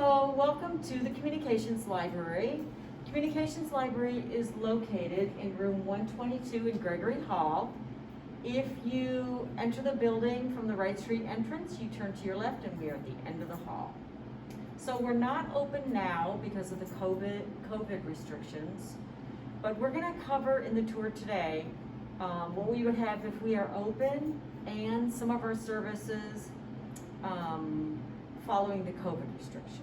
So, welcome to the Communications Library. Communications Library is located in room 122 in Gregory Hall. If you enter the building from the Wright Street entrance, you turn to your left and we are at the end of the hall. So we're not open now because of the COVID restrictions, but we're going to cover in the tour today what we would have if we are open and some of our services following the COVID restrictions.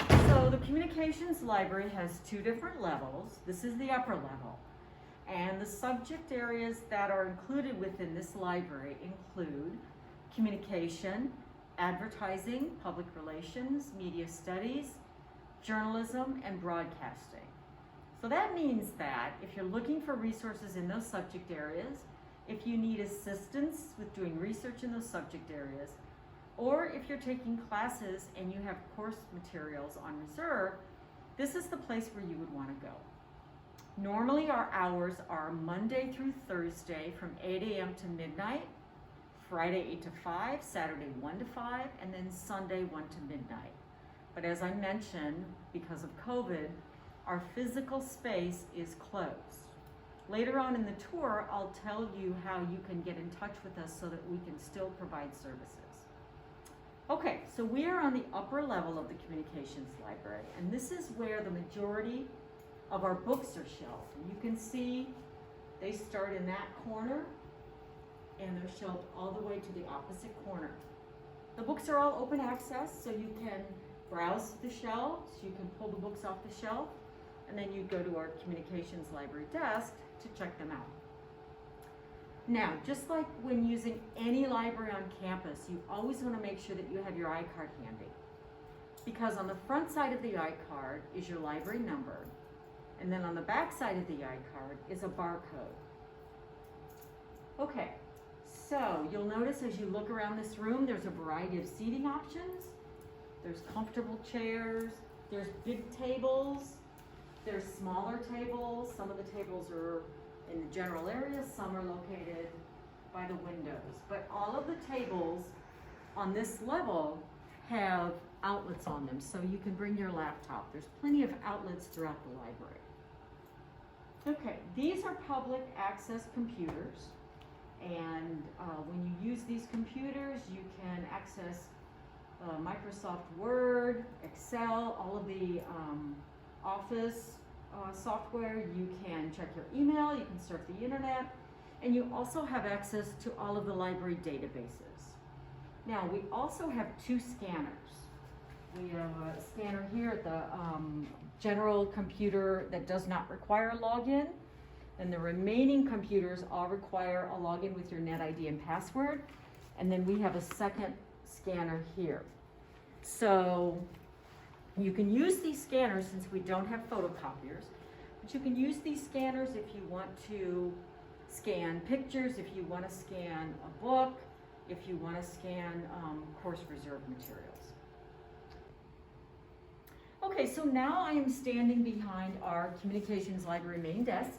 So the Communications Library has two different levels. This is the upper level. And the subject areas that are included within this library include communication, advertising, public relations, media studies, journalism, and broadcasting. So that means that if you're looking for resources in those subject areas, if you need assistance with doing research in those subject areas, or if you're taking classes and you have course materials on reserve, this is the place where you would want to go. Normally our hours are Monday through Thursday from 8 a.m. to midnight, Friday 8 to 5, Saturday 1 to 5, and then Sunday 1 to midnight. But as I mentioned, because of COVID, our physical space is closed. Later on in the tour, I'll tell you how you can get in touch with us so that we can still provide services. Okay, so we are on the upper level of the Communications Library, and this is where the majority of our books are shelved. And you can see they start in that corner, and they're shelved all the way to the opposite corner. The books are all open access, so you can browse the shelves, you can pull the books off the shelf, and then you go to our Communications Library desk to check them out. Now, just like when using any library on campus, you always want to make sure that you have your iCard handy, because on the front side of the iCard is your library number, and then on the back side of the iCard is a barcode. Okay, so you'll notice as you look around this room, there's a variety of seating options. There's comfortable chairs, there's big tables, there's smaller tables. Some of the tables are in the general area, some are located by the windows. But all of the tables on this level have outlets on them, so you can bring your laptop. There's plenty of outlets throughout the library. Okay, these are public access computers, and when you use these computers, you can access Microsoft Word, Excel, all of the Office software. You can check your email, you can surf the internet, and you also have access to all of the library databases. Now, we also have two scanners. We have a scanner here at the general computer that does not require a login, and the remaining computers all require a login with your NetID and password, and then we have a second scanner here. So you can use these scanners since we don't have photocopiers, but you can use these scanners if you want to scan pictures, if you want to scan a book, if you want to scan course reserve materials. Okay, so now I am standing behind our Communications Library main desk,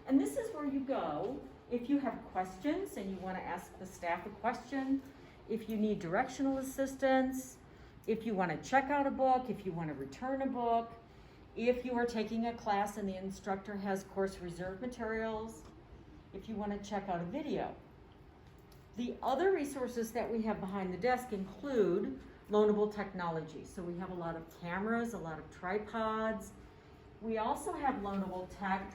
and this is where you go if you have questions and you want to ask the staff a question, if you need directional assistance, if you want to check out a book, if you want to return a book, if you are taking a class and the instructor has course reserve materials, if you want to check out a video. The other resources that we have behind the desk include loanable technology. So we have a lot of cameras, a lot of tripods. We also have loanable tech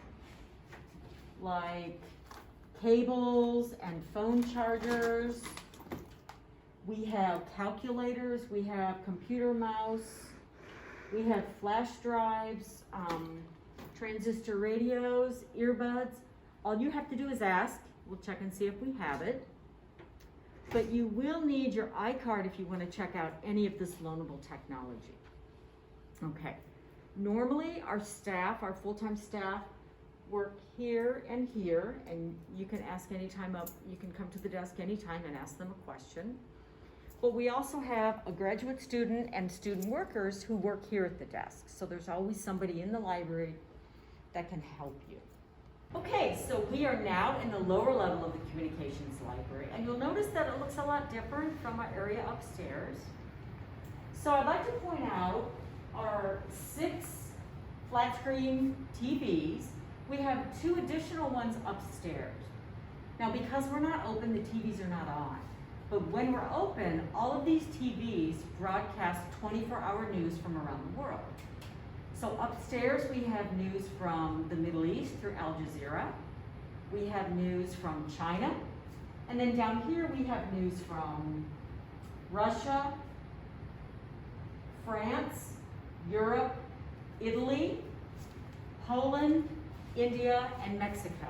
like cables and phone chargers. We have calculators, we have computer mouse, we have flash drives, transistor radios, earbuds. All you have to do is ask. We'll check and see if we have it. But you will need your iCard if you want to check out any of this loanable technology. Okay, normally our staff, our full-time staff, work here and here, and you can ask anytime up, you can come to the desk anytime and ask them a question. But we also have a graduate student and student workers who work here at the desk. So there's always somebody in the library that can help you. Okay, so we are now in the lower level of the communications library, and you'll notice that it looks a lot different from our area upstairs. So I'd like to point out our 6 flat screen TVs. We have 2 additional ones upstairs. Now, because we're not open, the TVs are not on. But when we're open, all of these TVs broadcast 24-hour news from around the world. So upstairs we have news from the Middle East through Al Jazeera. We have news from China. And then down here we have news from Russia, France, Europe, Italy, Poland, India, and Mexico.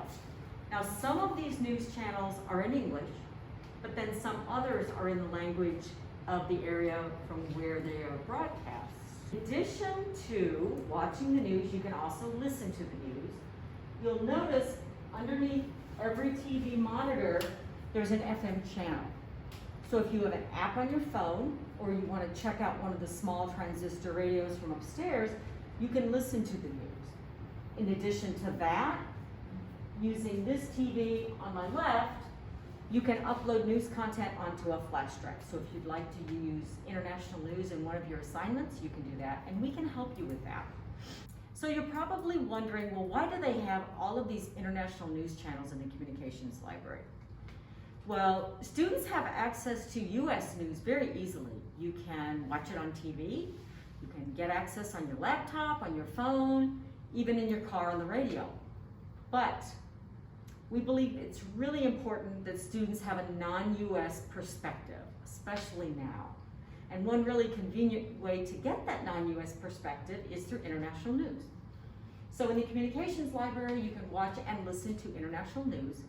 Now, some of these news channels are in English, but then some others are in the language of the area from where they are broadcast. In addition to watching the news, you can also listen to the news. You'll notice underneath every TV monitor, there's an FM channel. So if you have an app on your phone, or you want to check out one of the small transistor radios from upstairs, you can listen to the news. In addition to that, using this TV on my left, you can upload news content onto a flash drive. So if you'd like to use international news in one of your assignments, you can do that, and we can help you with that. So you're probably wondering, well, why do they have all of these international news channels in the communications library? Well, students have access to US news very easily. You can watch it on TV, you can get access on your laptop, on your phone, even in your car on the radio. But we believe it's really important that students have a non-US perspective, especially now. And one really convenient way to get that non-US perspective is through international news. So in the communications library, you can watch and listen to international news,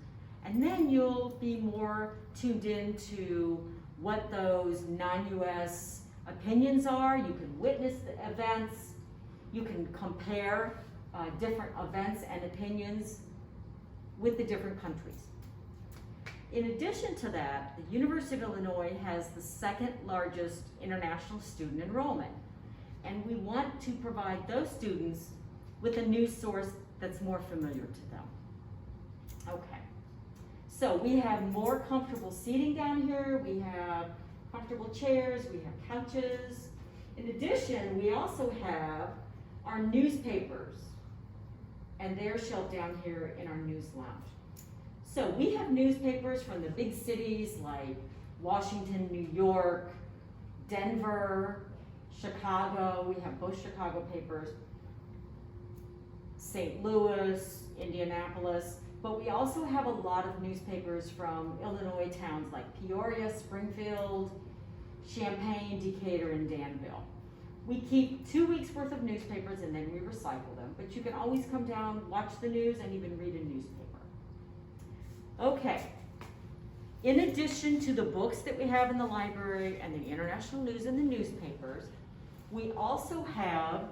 and then you'll be more tuned in to what those non-US opinions are. You can witness the events, you can compare different events and opinions with the different countries. In addition to that, the University of Illinois has the 2nd largest international student enrollment, and we want to provide those students with a news source that's more familiar to them. Okay, so we have more comfortable seating down here, we have comfortable chairs, we have couches. In addition, we also have our newspapers, and they're shelved down here in our news lounge. So we have newspapers from the big cities like Washington, New York, Denver, Chicago. We have both Chicago papers, St. Louis, Indianapolis, but we also have a lot of newspapers from Illinois towns like Peoria, Springfield, Champaign, Decatur, and Danville. We keep 2 weeks worth of newspapers and then we recycle them, but you can always come down, watch the news, and even read a newspaper. Okay, in addition to the books that we have in the library and the international news and the newspapers, we also have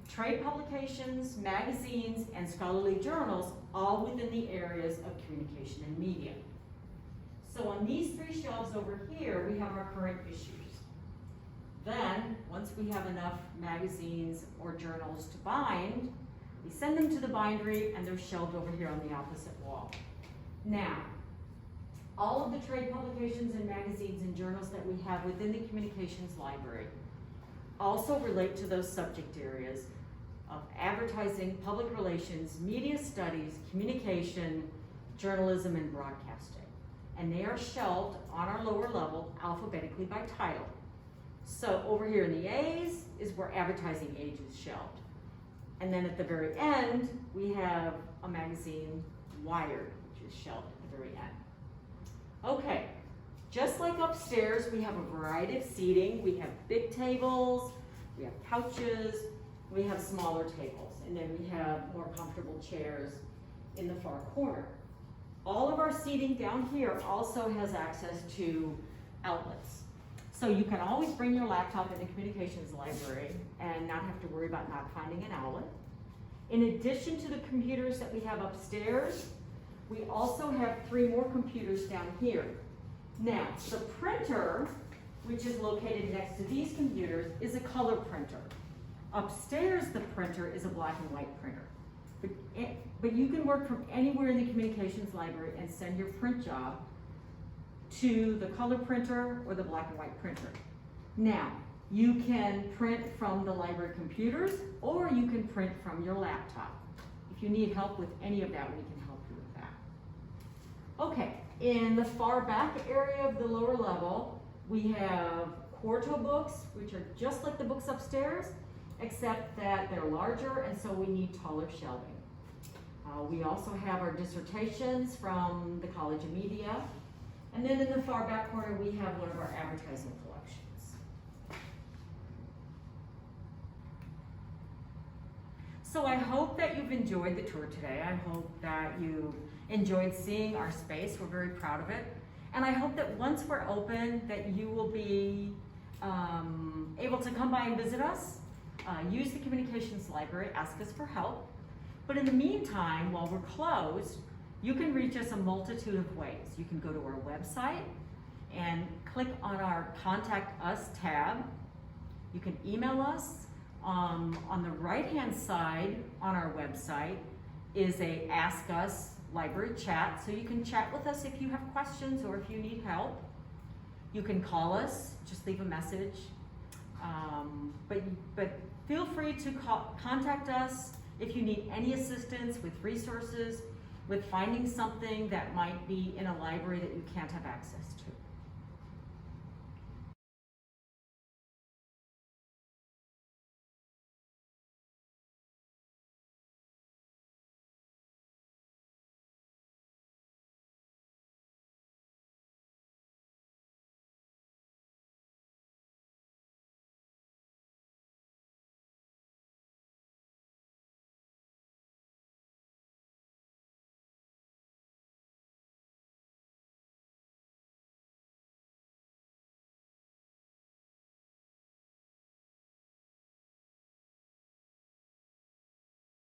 trade publications, magazines, and scholarly journals, all within the areas of communication and media. So on these 3 shelves over here, we have our current issues. Then, once we have enough magazines or journals to bind, we send them to the bindery, and they're shelved over here on the opposite wall. Now, all of the trade publications and magazines and journals that we have within the communications library also relate to those subject areas of advertising, public relations, media studies, communication, journalism, and broadcasting. And they are shelved on our lower level alphabetically by title. So over here in the A's is where advertising age is shelved. And then at the very end, we have a magazine, Wired, which is shelved at the very end. Okay, just like upstairs, we have a variety of seating. We have big tables, we have couches, we have smaller tables, and then we have more comfortable chairs in the far corner. All of our seating down here also has access to outlets. So you can always bring your laptop in the communications library and not have to worry about not finding an outlet. In addition to the computers that we have upstairs, we also have 3 more computers down here. Now, the printer, which is located next to these computers, is a color printer. Upstairs, the printer is a black and white printer. But you can work from anywhere in the communications library and send your print job to the color printer or the black and white printer. Now, you can print from the library computers or you can print from your laptop. If you need help with any of that, we can help you with that. Okay, in the far back area of the lower level, we have quarto books, which are just like the books upstairs, except that they're larger and so we need taller shelving. We also have our dissertations from the College of Media. And then in the far back corner, we have one of our advertising collections. So I hope that you've enjoyed the tour today. I hope that you enjoyed seeing our space. We're very proud of it. And I hope that once we're open, that you will be able to come by and visit us, use the communications library, ask us for help. But in the meantime, while we're closed, you can reach us a multitude of ways. You can go to our website and click on our Contact Us tab. You can email us. On the right-hand side on our website is a Ask Us library chat, so you can chat with us if you have questions or if you need help. You can call us, just leave a message. But feel free to contact us if you need any assistance with resources, with finding something that might be in a library that you can't have access to.